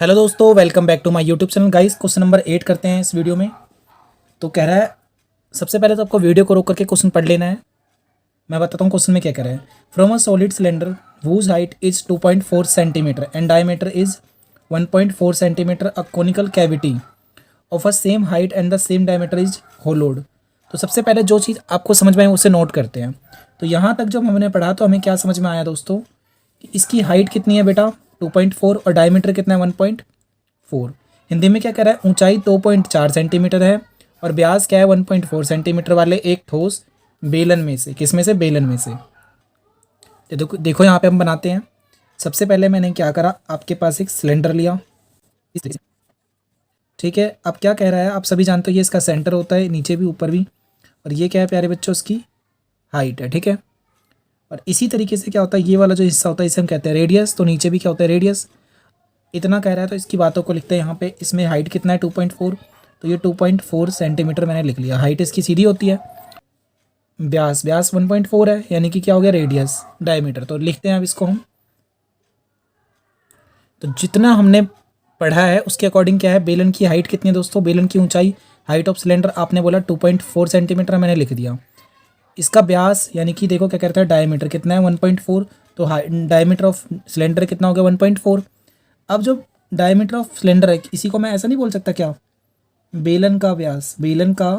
Hello दोस्तों, welcome back to my YouTube channel. Guys question number 8 करते हैं इस वीडियो में। तो कह रहा है, सबसे पहले तो आपको वीडियो को रोक करके क्वेश्चन पढ़ लेना है। मैं बताता हूँ क्वेश्चन में क्या कह रहा है। From a solid cylinder whose height is 2.4 centimetre and diameter is 1.4 centimetre, a conical cavity of a same height and the same diameter is होलोड। तो सबसे पहले जो चीज़ आपको समझ में आए उसे नोट करते हैं। तो यहाँ तक जब हमने पढ़ा तो हमें क्या समझ में आया दोस्तों कि इसकी हाइट कितनी है बेटा 2.4 और डायमीटर कितना है 1.4। हिंदी में क्या कह रहा है, ऊंचाई 2.4 सेंटीमीटर है और व्यास क्या है 1.4 सेंटीमीटर वाले एक ठोस बेलन में से, किस में से, बेलन में से। ये देखो यहाँ पे हम बनाते हैं। सबसे पहले मैंने क्या करा, आपके पास एक सिलेंडर लिया इस तरीके से, ठीक है। अब क्या कह रहा है, आप सभी जानते हो ये इसका सेंटर होता है, नीचे भी ऊपर भी, और ये क्या है प्यारे बच्चों, इसकी हाइट है, ठीक है। और इसी तरीके से क्या होता है, ये वाला जो हिस्सा होता है इसे हम कहते हैं रेडियस, तो नीचे भी क्या होता है रेडियस। इतना कह रहा है तो इसकी बातों को लिखते हैं यहाँ पे। इसमें हाइट कितना है 2.4, तो ये 2.4 सेंटीमीटर मैंने लिख लिया। हाइट इसकी सीधी होती है, व्यास व्यास 1.4 है, यानी कि क्या हो गया रेडियस, डायमीटर। तो लिखते हैं अब इसको हम। तो जितना हमने पढ़ा है उसके अकॉर्डिंग क्या है, बेलन की हाइट कितनी है दोस्तों, बेलन की ऊंचाई, हाइट ऑफ सिलेंडर आपने बोला 2.4 सेंटीमीटर, मैंने लिख दिया। इसका व्यास यानी कि देखो क्या कहता है, डायमीटर कितना है 1.4, तो डायमीटर ऑफ सिलेंडर कितना हो गया 1.4। अब जो डायमीटर ऑफ सिलेंडर है, इसी को मैं ऐसा नहीं बोल सकता क्या, बेलन का व्यास, बेलन का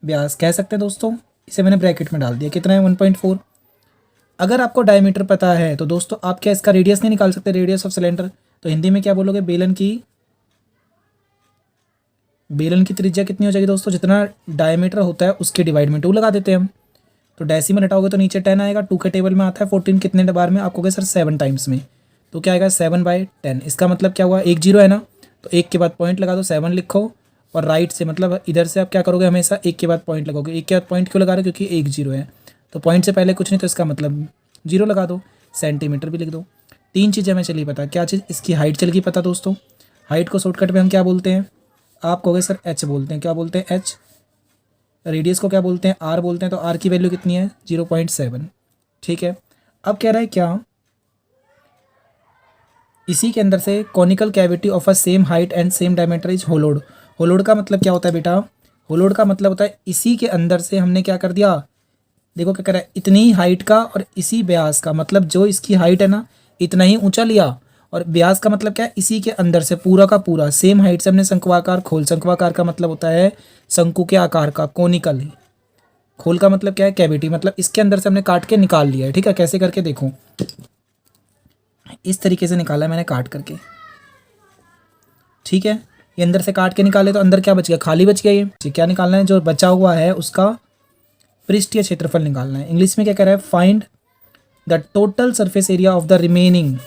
व्यास कह सकते हैं दोस्तों। इसे मैंने ब्रैकेट में डाल दिया, कितना है 1.4। अगर आपको डायमीटर पता है तो दोस्तों आप क्या इसका रेडियस नहीं निकाल सकते, रेडियस ऑफ सिलेंडर। तो हिंदी में क्या बोलोगे, बेलन की त्रिज्या कितनी हो जाएगी दोस्तों, जितना डायमीटर होता है उसके डिवाइड में 2 लगा देते हैं हम। तो डेसिमल हटाओगे तो नीचे 10 आएगा, 2 के टेबल में आता है 14 कितने बार में, आपको कहे सर 7 टाइम्स में। तो क्या आएगा 7/10। इसका मतलब क्या हुआ, 1 0 है ना, तो 1 के बाद पॉइंट लगा दो, 7 लिखो। और राइट से मतलब इधर से आप क्या करोगे, हमेशा 1 के बाद पॉइंट लगाओगे। 1 के बाद पॉइंट क्यों लगा रहे हो, क्योंकि 1 0 है, तो पॉइंट से पहले कुछ नहीं, तो इसका मतलब 0 लगा दो। सेंटीमीटर भी लिख दो। 3 चीज़ें हमें चली पता, क्या चीज़, इसकी हाइट चल गई पता दोस्तों। हाइट को शॉर्टकट में हम क्या बोलते हैं, आप कहोगे सर एच बोलते हैं, क्या बोलते हैं एच। रेडियस को क्या बोलते हैं, आर बोलते हैं, तो आर की वैल्यू कितनी है 0.7, ठीक है। अब कह रहा है क्या, इसी के अंदर से conical cavity of a same height and same diameter is होलोड। होलोड का मतलब क्या होता है बेटा, होलोड का मतलब होता है इसी के अंदर से हमने क्या कर दिया, देखो क्या कर रहा है, इतनी हाइट का और इसी व्यास का, मतलब जो इसकी हाइट है ना इतना ही ऊंचा लिया, और व्यास का मतलब क्या है, इसी के अंदर से पूरा का पूरा सेम हाइट से हमने शंक्वाकार खोल, शंक्वाकार का मतलब होता है शंकु के आकार का, कोनिकल। खोल का मतलब क्या है, कैविटी, मतलब इसके अंदर से हमने काट के निकाल लिया है, ठीक है। कैसे करके देखो, इस तरीके से निकाला है मैंने काट करके, ठीक है। ये अंदर से काट के निकाले तो अंदर क्या बच गया, खाली बच गया। ये क्या निकालना है, जो बचा हुआ है उसका पृष्ठीय क्षेत्रफल निकालना है। इंग्लिश में क्या कह रहा है, find the total surface area of the remaining.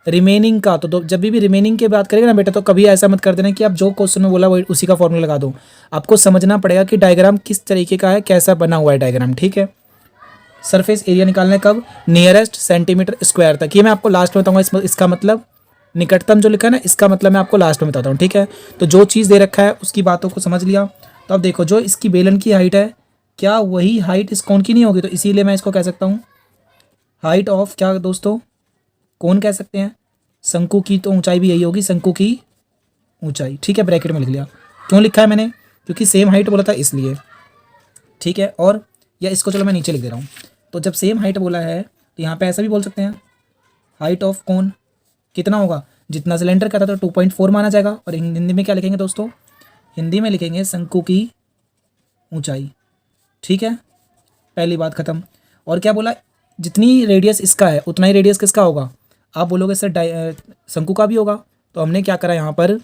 Remaining का तो जब भी रिमेनिंग की बात करेगा ना बेटा, तो कभी ऐसा मत कर देना कि आप जो क्वेश्चन में बोला वही उसी का फॉर्मूला लगा दो। आपको समझना पड़ेगा कि डायग्राम किस तरीके का है, कैसा बना हुआ है डायग्राम, ठीक है। सरफेस एरिया निकालना है कब, नियरेस्ट सेंटीमीटर स्क्वायर तक। ये मैं आपको लास्ट में बताऊंगा, इसका मतलब निकटतम जो लिखा है ना, इसका मतलब मैं आपको लास्ट में बताता हूँ, ठीक है। तो जो चीज़ दे रखा है उसकी बातों को समझ लिया। तो अब देखो, जो इसकी बेलन की हाइट है, क्या वही हाइट इस कोन की नहीं होगी, तो इसीलिए मैं इसको कह सकता हूँ हाइट ऑफ क्या दोस्तों, कोन कह सकते हैं। शंकु की तो ऊंचाई भी यही होगी, शंकु की ऊंचाई, ठीक है। ब्रैकेट में लिख लिया, क्यों लिखा है मैंने, क्योंकि सेम हाइट बोला था इसलिए, ठीक है। और या इसको चलो मैं नीचे लिख दे रहा हूँ। तो जब सेम हाइट बोला है तो यहाँ पे ऐसा भी बोल सकते हैं, हाइट ऑफ कोन कितना होगा, जितना सिलेंडर का था तो 2.4 माना जाएगा। और हिंदी में क्या लिखेंगे दोस्तों, हिंदी में लिखेंगे शंकु की ऊंचाई, ठीक है। पहली बात खत्म। और क्या बोला, जितनी रेडियस इसका है उतना ही रेडियस किसका होगा, आप बोलोगे सर शंकु का भी होगा। तो हमने क्या करा, यहाँ पर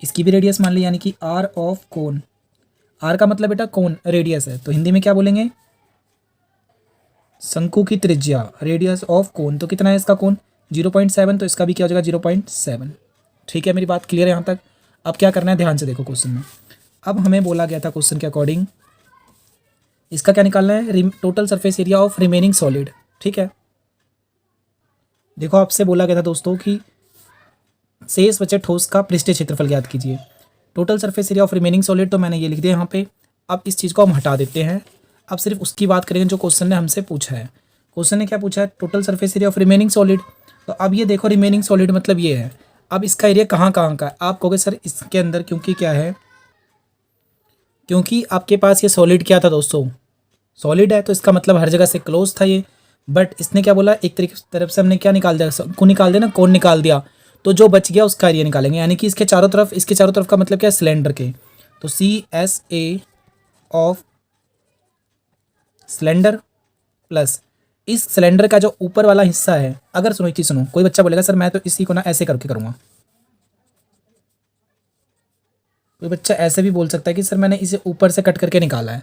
इसकी भी रेडियस मान ली, यानी कि आर ऑफ कोन। आर का मतलब बेटा कोन, रेडियस है, तो हिंदी में क्या बोलेंगे, शंकु की त्रिज्या, रेडियस ऑफ कोन। तो कितना है इसका कोन 0.7, तो इसका भी क्या हो जाएगा 0.7, ठीक है। मेरी बात क्लियर है यहाँ तक। अब क्या करना है, ध्यान से देखो क्वेश्चन में। अब हमें बोला गया था क्वेश्चन के अकॉर्डिंग इसका क्या निकालना है, total surface area of remaining solid, ठीक है। देखो आपसे बोला गया था दोस्तों कि शेष बचे ठोस का पृष्ठीय क्षेत्रफल ज्ञात कीजिए। Total surface area of remaining solid तो मैंने ये लिख दिया यहाँ पे। अब इस चीज़ को हम हटा देते हैं, अब सिर्फ उसकी बात करेंगे जो क्वेश्चन ने हमसे पूछा है। क्वेश्चन ने क्या पूछा है, total surface area of remaining solid. तो अब ये देखो रिमेनिंग सॉलिड मतलब ये है। अब इसका एरिया कहाँ कहाँ का है, आप कहोगे सर इसके अंदर, क्योंकि क्या है, क्योंकि आपके पास ये सॉलिड क्या था दोस्तों, सॉलिड है, तो इसका मतलब हर जगह से क्लोज था ये। बट इसने क्या बोला, एक तरीके तरफ से हमने क्या निकाल दिया, को निकाल दिया ना, कौन निकाल दिया, तो जो बच गया उसका एरिया निकालेंगे, यानी कि इसके चारों तरफ, इसके चारों तरफ का मतलब क्या है, सिलेंडर के। तो CSA ऑफ सिलेंडर प्लस इस सिलेंडर का जो ऊपर वाला हिस्सा है, अगर सुनो एक चीज सुनो, कोई बच्चा बोलेगा सर मैं तो इसी को ना ऐसे करके करूँगा, कोई बच्चा ऐसे भी बोल सकता है कि सर मैंने इसे ऊपर से कट करके निकाला है,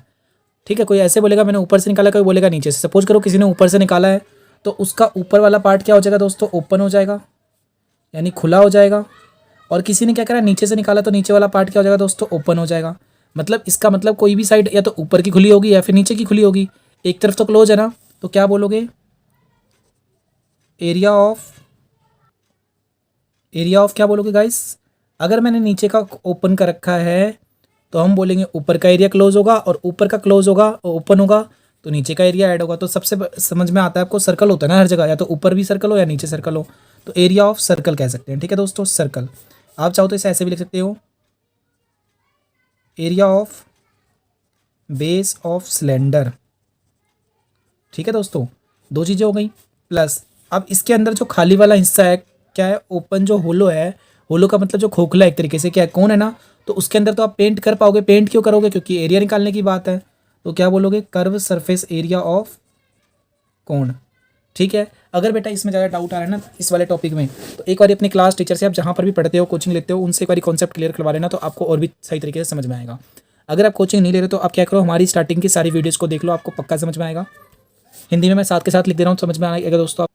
ठीक है, कोई ऐसे बोलेगा मैंने ऊपर से निकाला, कोई बोलेगा नीचे से। सपोज करो किसी ने ऊपर से निकाला है, तो उसका ऊपर वाला पार्ट क्या हो जाएगा दोस्तों, ओपन हो जाएगा, यानी खुला हो जाएगा। और किसी ने क्या करा, नीचे से निकाला, तो नीचे वाला पार्ट क्या हो जाएगा दोस्तों, ओपन हो जाएगा। मतलब इसका मतलब कोई भी साइड या तो ऊपर की खुली होगी या फिर नीचे की खुली होगी, एक तरफ तो क्लोज है ना, तो क्या बोलोगे, एरिया ऑफ क्या बोलोगे गाइस, अगर मैंने नीचे का ओपन कर रखा है तो हम बोलेंगे ऊपर का एरिया क्लोज होगा, और ऊपर का क्लोज होगा ओपन होगा तो नीचे का एरिया ऐड होगा। तो सबसे समझ में आता है आपको, सर्कल होता है ना हर जगह, या तो ऊपर भी सर्कल हो या नीचे सर्कल हो, तो एरिया ऑफ सर्कल कह सकते हैं, ठीक है दोस्तों, सर्कल। आप चाहो तो इसे ऐसे भी लिख सकते हो, area of base of cylinder, ठीक है दोस्तों, दो चीज़ें हो गई। प्लस अब इसके अंदर जो खाली वाला हिस्सा है क्या है, ओपन जो होलो है, होलो का मतलब जो खोखला एक तरीके से क्या है, कौन है ना, तो उसके अंदर तो आप पेंट कर पाओगे, पेंट क्यों करोगे, क्योंकि एरिया निकालने की बात है, तो क्या बोलोगे, कर्व सरफेस एरिया ऑफ कौन, ठीक है। अगर बेटा इसमें ज़्यादा डाउट आ रहा है ना इस वाले टॉपिक में, तो एक बार अपने क्लास टीचर से, आप जहाँ पर भी पढ़ते हो, कोचिंग लेते हो, उनसे एक बार कॉन्सेप्ट क्लियर करवा लेना, तो आपको और भी सही तरीके से समझ में आएगा। अगर आप कोचिंग नहीं ले रहे तो आप क्या करो, हमारी स्टार्टिंग की सारी वीडियोज़ को देख लो, आपको पक्का समझ में आएगा। हिंदी में मैं साथ के साथ लिख दे रहा हूँ, समझ में आएगा दोस्तों।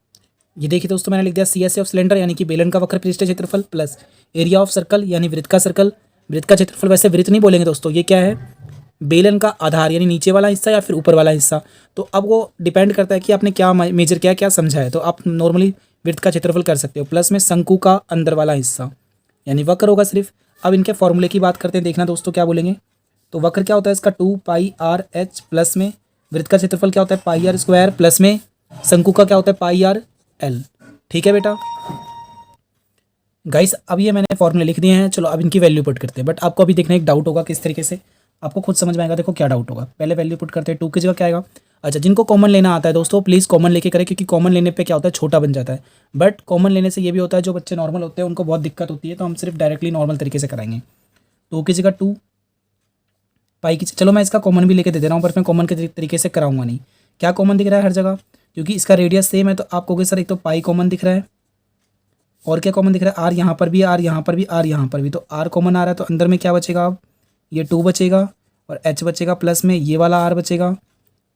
ये देखिए दोस्तों, मैंने लिख दिया CSA ऑफ सिलेंडर, यानी कि बेलन का वक्र पृष्ठीय क्षेत्रफल, प्लस एरिया ऑफ सर्कल यानी वृत्त का सर्कल, वृत्त का क्षेत्रफल, वैसे वृत्त नहीं बोलेंगे दोस्तों, ये क्या है, बेलन का आधार यानी नीचे वाला हिस्सा या फिर ऊपर वाला हिस्सा। तो अब वो डिपेंड करता है कि आपने क्या मेजर किया, क्या समझा है, तो आप नॉर्मली वृत्त का क्षेत्रफल कर सकते हो। प्लस में शंकु का अंदर वाला हिस्सा यानी वक्र होगा सिर्फ। अब इनके फॉर्मूले की बात करते हैं, देखना दोस्तों क्या बोलेंगे। तो वक्र क्या होता है इसका 2πr/h, प्लस में वृत्त का क्षेत्रफल क्या होता है πr², प्लस में शंकु का क्या होता है πr/l, ठीक है बेटा। गाइस अब ये मैंने फॉर्मूले लिख दिए हैं, चलो अब इनकी वैल्यू पुट करते हैं। बट आपको अभी देखना एक डाउट होगा किस तरीके से, आपको खुद समझ में आएगा। देखो क्या डाउट होगा, पहले वैल्यू पुट करते हैं। 2 की जगह क्या आएगा, अच्छा जिनको कॉमन लेना आता है दोस्तों प्लीज़ कॉमन लेके करें, क्योंकि कॉमन लेने पे क्या होता है छोटा बन जाता है। बट कॉमन लेने से ये भी होता है जो बच्चे नॉर्मल होते हैं उनको बहुत दिक्कत होती है, तो हम सिर्फ डायरेक्टली नॉर्मल तरीके से कराएंगे। 2 की जगह 2 पाई की, चलो मैं इसका कॉमन भी लेके दे रहा हूँ, पर मैं कॉमन के तरीके से कराऊंगा नहीं। क्या कॉमन दिख रहा है हर जगह, क्योंकि इसका रेडियस सेम है, तो आप कहोगे सर एक तो पाई कॉमन दिख रहा है, और क्या कॉमन दिख रहा है, आर यहाँ पर भी, आर यहाँ पर भी, आर यहाँ पर भी, तो आर कॉमन आ रहा है, तो अंदर में क्या बचेगा, अब ये 2 बचेगा और एच बचेगा, प्लस में ये वाला आर बचेगा,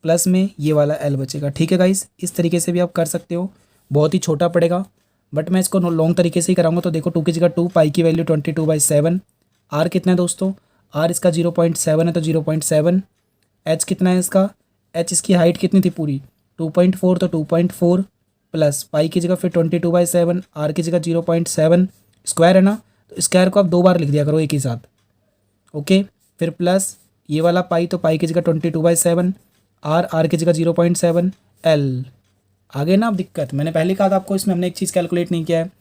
प्लस में ये वाला एल बचेगा, ठीक है गाइस। इस तरीके से भी आप कर सकते हो, बहुत ही छोटा पड़ेगा, बट मैं इसको लॉन्ग तरीके से ही कराऊंगा। तो देखो 2 की जगह 2, पाई की वैल्यू 22/7, आर कितना है दोस्तों, आर इसका 0.7 है तो 0.7, एच कितना है इसका, एच इसकी हाइट कितनी थी पूरी 2.4, तो 2.4 प्लस पाई की जगह फिर 22/7, आर की जगह 0.7, स्क्वायर है ना, तो स्क्वायर को आप 2 बार लिख दिया करो एक ही साथ, ओके। फिर प्लस ये वाला पाई, तो पाई की जगह 22/7, आर की जगह 0.7, एल। आगे ना अब दिक्कत, मैंने पहले कहा था आपको इसमें हमने एक चीज़ कैलकुलेट नहीं किया है।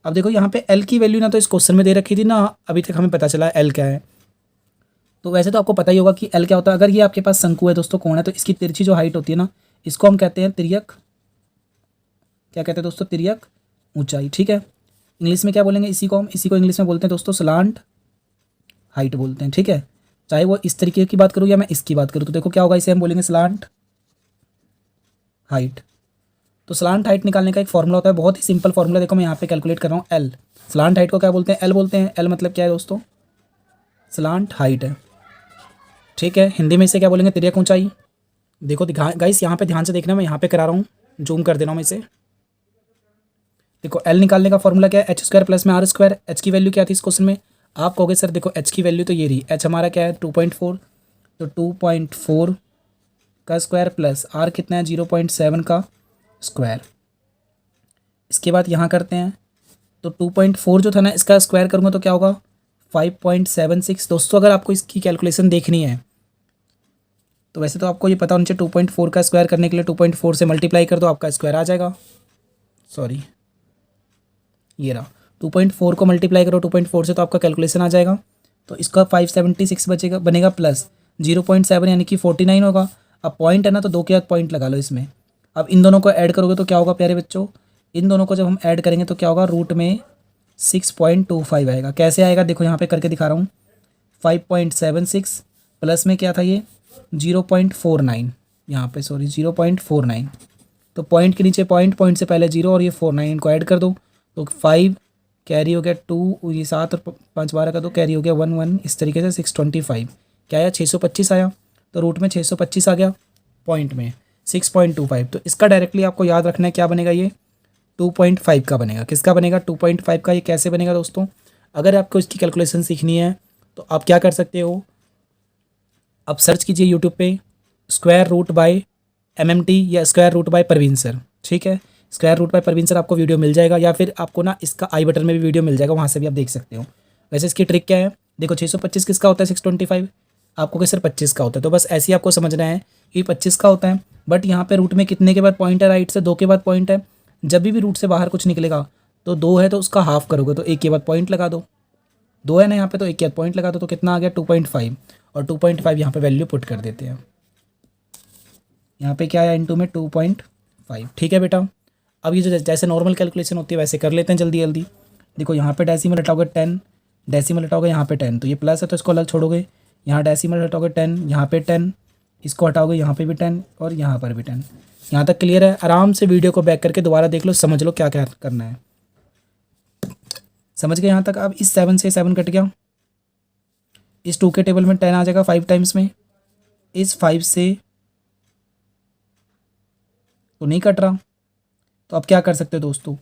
अब देखो यहाँ पे एल की वैल्यू ना तो इस क्वेश्चन में दे रखी थी ना, अभी तक हमें पता चला एल क्या है। तो वैसे तो आपको पता ही होगा कि एल क्या होता है। अगर ये आपके पास शंकु है दोस्तों, कोण है, तो इसकी तिरछी जो हाइट होती है ना, इसको हम कहते हैं तिर्यक, क्या कहते हैं दोस्तों, तिर्यक ऊंचाई, ठीक है। इंग्लिश में क्या बोलेंगे इसी को, हम इसी को इंग्लिश में बोलते हैं दोस्तों स्लांट हाइट बोलते हैं, ठीक है। चाहे वो इस तरीके की बात करूँ या मैं इसकी बात करूँ, तो देखो क्या होगा, इसे हम बोलेंगे स्लांट हाइट। तो स्लांट हाइट निकालने का एक फॉर्मूला होता है, बहुत ही सिंपल फॉर्मूला, देखो मैं यहाँ पे कैलकुलेट कर रहा हूँ। एल स्लांट हाइट को क्या बोलते हैं, एल बोलते हैं। एल मतलब क्या है दोस्तों, स्लांट हाइट है, ठीक है। हिंदी में इसे क्या बोलेंगे, तिर्यक ऊंचाई। देखो गाइस यहाँ पे ध्यान से देखना, मैं यहाँ पे करा रहा हूँ, जूम कर दे रहा हूँ मैं इसे। देखो एल निकालने का फॉर्मूला क्या है, h² प्लस में r²। एच की वैल्यू क्या थी इस क्वेश्चन में, आप कहोगे सर देखो एच की वैल्यू तो ये रही, एच हमारा क्या है 2.4, तो 2.4 का स्क्वायर प्लस आर कितना है 0.7 का स्क्वायर। इसके बाद यहाँ करते हैं, तो 2.4 जो था ना इसका स्क्वायर करूँगा तो क्या होगा 5.76। दोस्तों अगर आपको इसकी कैलकुलेशन देखनी है तो वैसे तो आपको ये पता होना चाहिए, 2.4 का स्क्वायर करने के लिए 2.4 से मल्टीप्लाई कर दो, आपका स्क्वायर आ जाएगा, सॉरी ये रहा 2.4 को मल्टीप्लाई करो 2.4 से तो आपका कैलकुलेशन आ जाएगा। तो इसका 576 बचेगा बनेगा प्लस 0.7 यानी कि 49 होगा। अब पॉइंट है ना तो 2 के बाद पॉइंट लगा लो इसमें। अब इन दोनों को ऐड करोगे तो क्या होगा प्यारे बच्चों, इन दोनों को जब हम ऐड करेंगे तो क्या होगा, रूट में 6.25 आएगा। कैसे आएगा देखो यहाँ पे करके दिखा रहा हूँ। 5.76 प्लस में क्या था ये 0.49, यहाँ पे सॉरी 0.49, तो पॉइंट के नीचे पॉइंट, पॉइंट से पहले 0 और ये 49 इनको ऐड कर दो तो 5 कैरी हो गया 2, ये 7 और 5 12 का 2 कैरी हो गया 1 1, इस तरीके से 625 क्या आया 625 आया। तो रूट में 625 आ गया, पॉइंट में 6.25। तो इसका डायरेक्टली आपको याद रखना है क्या बनेगा, ये 2.5 का बनेगा। किसका बनेगा 2.5 का। ये कैसे बनेगा दोस्तों, अगर आपको इसकी कैलकुलेशन सीखनी है तो आप क्या कर सकते हो, आप सर्च कीजिए यूट्यूब पे स्क्वायर रूट बाय MMT या square root by Parveen sir, ठीक है। Square root by Parveen sir आपको वीडियो मिल जाएगा, या फिर आपको ना इसका आई बटन में भी वीडियो मिल जाएगा, वहाँ से भी आप देख सकते हो। वैसे इसकी ट्रिक क्या है, देखो 625 किसका होता है 625, आपको कि सर 25 का होता है। तो बस ऐसे ही आपको समझना है कि 25 का होता है, बट यहाँ पे रूट में कितने के बाद पॉइंट है, राइट से 2 के बाद पॉइंट है। जब भी रूट से बाहर कुछ निकलेगा तो 2 है तो उसका हाफ करोगे तो 1 के बाद पॉइंट लगा दो, 2 है ना यहाँ पे तो 1 के बाद पॉइंट लगा दो, तो कितना आ गया 2.5, और 2.5 यहाँ पे वैल्यू पुट कर देते हैं। यहाँ पे क्या आया इनटू में 2.5, ठीक है बेटा। अब ये जो जैसे नॉर्मल कैलकुलेशन होती है वैसे कर लेते हैं जल्दी जल्दी। देखो यहाँ पे डेसिमल हटाओगे 10, डेसिमल हटाओगे यहाँ पे 10, तो ये प्लस है तो इसको अलग छोड़ोगे। यहाँ डेसिमल हटाओगे 10, यहाँ पे 10, इसको हटाओगे यहाँ पे भी 10 और यहाँ पर भी 10। यहाँ तक क्लियर है। आराम से वीडियो को बैक करके दोबारा देख लो, समझ लो क्या क्या करना है। समझ गए यहाँ तक। अब इस 7 से 7 कट गया, इस 2 के टेबल में 10 आ जाएगा 5 टाइम्स में, इस 5 से तो नहीं कट रहा। तो अब क्या कर सकते हो दोस्तों,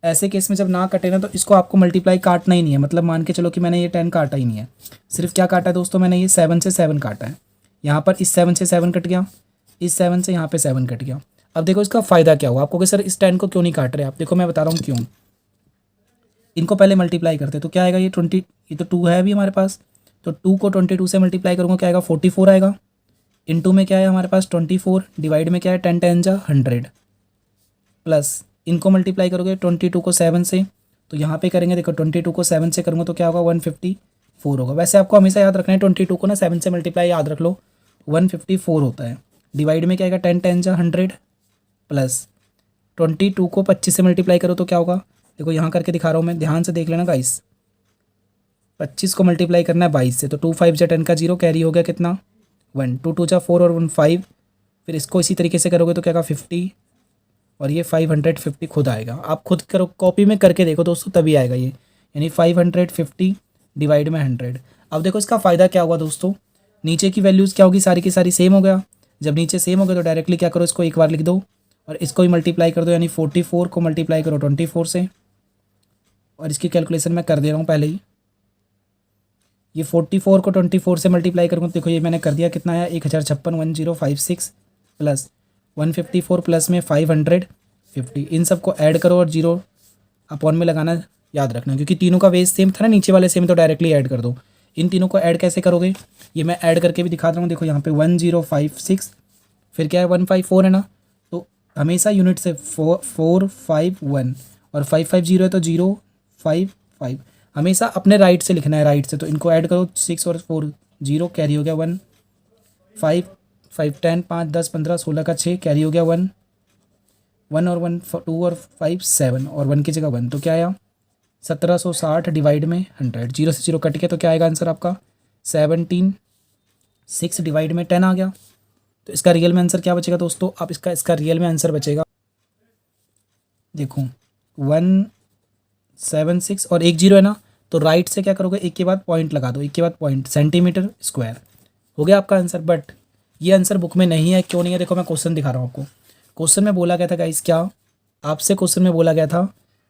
ऐसे केस में जब ना कटे ना तो इसको आपको मल्टीप्लाई काटना ही नहीं है। मतलब मान के चलो कि मैंने ये 10 काटा ही नहीं है, सिर्फ क्या काटा है दोस्तों, मैंने ये 7 से 7 काटा है। यहाँ पर इस 7 से 7 कट गया, इस 7 से यहाँ पे 7 कट गया। अब देखो इसका फ़ायदा क्या हुआ आपको कि सर इस 10 को क्यों नहीं काट रहे आप, देखो मैं बता रहा हूँ क्यों। इनको पहले मल्टीप्लाई करते तो क्या आएगा, ये 20, ये तो 2 है अभी हमारे पास, तो 2 को 22 से मल्टीप्लाई करूँगा क्या आएगा 44 आएगा। इनटू में क्या है हमारे पास 24, डिवाइड में क्या है 10 10 जा 100, प्लस इनको मल्टीप्लाई करोगे 22 को 7 से, तो यहाँ पे करेंगे देखो 22 को 7 से करूँगा तो क्या होगा 154 होगा। वैसे आपको हमेशा याद रखना है 22 को ना 7 से मल्टीप्लाई याद रख लो 154 होता है। डिवाइड में क्या आएगा 10 10 जा 100, प्लस 22 को 25 से मल्टीप्लाई करो तो क्या होगा, देखो यहाँ करके दिखा रहा हूँ मैं, ध्यान से देख लेना गाइस। 25 को मल्टीप्लाई करना है 22 से, तो 2 5 जा 10 का 0 कैरी हो गया कितना 1, 2 2 जा 4 और 1 5। फिर इसको इसी तरीके से करोगे तो क्या होगा 50, और ये 550 खुद आएगा। आप खुद करो, कॉपी में करके देखो दोस्तों तभी आएगा ये, यानी 550 डिवाइड में 100। अब देखो इसका फ़ायदा क्या हुआ दोस्तों, नीचे की वैल्यूज़ क्या होगी, सारी की सारी सेम हो गया। जब नीचे सेम हो गया तो डायरेक्टली क्या करो, इसको एक बार लिख दो और इसको ही मल्टीप्लाई कर दो, यानी 44 को मल्टीप्लाई करो 24 से, और इसकी कैलकुलेशन मैं कर दे रहा हूँ पहले ही। ये 44 को 24 से मल्टीप्लाई करूँगा, देखो ये मैंने कर दिया, कितना आया 1056 1056 प्लस 154 प्लस में 550। इन सबको ऐड करो और 0 अपॉन में लगाना याद रखना, क्योंकि तीनों का वेज सेम था ना, नीचे वाले सेम, तो डायरेक्टली ऐड कर दो। इन तीनों को ऐड कैसे करोगे, ये मैं ऐड करके भी दिखा रहा हूँ। देखो यहाँ पे 1056, फिर क्या है 154 है ना, तो हमेशा यूनिट से 451 और 550 है तो 055, हमेशा अपने राइट से लिखना है, राइट से। तो इनको ऐड करो 6 और 4 0 कैरी हो गया 1, 5 5 10 5 10 15 16 का 6 कैरी हो गया 1 1 और 1 2 और 5 7 और 1 की जगह 1, तो क्या आया 1760 डिवाइड में 100, 0 से 0 कट गया तो क्या आएगा आंसर आपका 17, 6 डिवाइड में 10 आ गया। तो इसका रियल में आंसर क्या बचेगा दोस्तों, अब इसका रियल में आंसर बचेगा, देखो 176 और 1 0 है ना, तो राइट से क्या करोगे, एक के बाद पॉइंट लगा दो, एक के बाद पॉइंट, सेंटीमीटर स्क्वायर हो गया आपका आंसर। बट ये आंसर बुक में नहीं है, क्यों नहीं है, देखो मैं क्वेश्चन दिखा रहा हूँ आपको। क्वेश्चन में बोला गया था गाइस, क्या आपसे क्वेश्चन में बोला गया था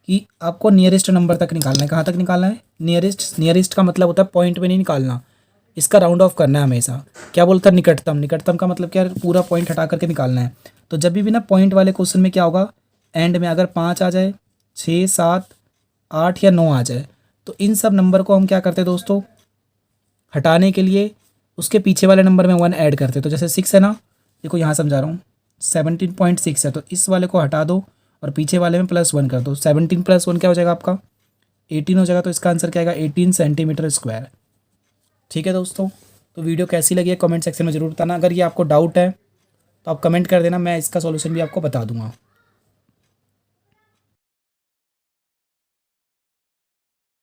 कि आपको नियरेस्ट नंबर तक निकालना है। कहाँ तक निकालना है, नियरेस्ट। नियरेस्ट का मतलब होता है पॉइंट में नहीं निकालना, इसका राउंड ऑफ करना है हमेशा। क्या बोलता है, निकटतम। निकटतम का मतलब क्या है, पूरा पॉइंट हटा करके निकालना है। तो जब भी ना पॉइंट वाले क्वेश्चन में क्या होगा, एंड में अगर 5 आ जाए, 6 7 8 या 9 आ जाए, तो इन सब नंबर को हम क्या करते हैं दोस्तों, हटाने के लिए उसके पीछे वाले नंबर में 1 ऐड करते हैं। तो जैसे 6 है ना, देखो यहाँ समझा रहा हूँ 17.6 है, तो इस वाले को हटा दो और पीछे वाले में +1 कर दो। 17 + 1 क्या हो जाएगा आपका 18 हो जाएगा। तो इसका आंसर क्या आएगा 18 सेंटीमीटर स्क्वायर। ठीक है दोस्तों, तो वीडियो कैसी लगी है कमेंट सेक्शन में ज़रूर बताना। अगर ये आपको डाउट है तो आप कमेंट कर देना, मैं इसका सॉल्यूशन भी आपको बता दूंगा।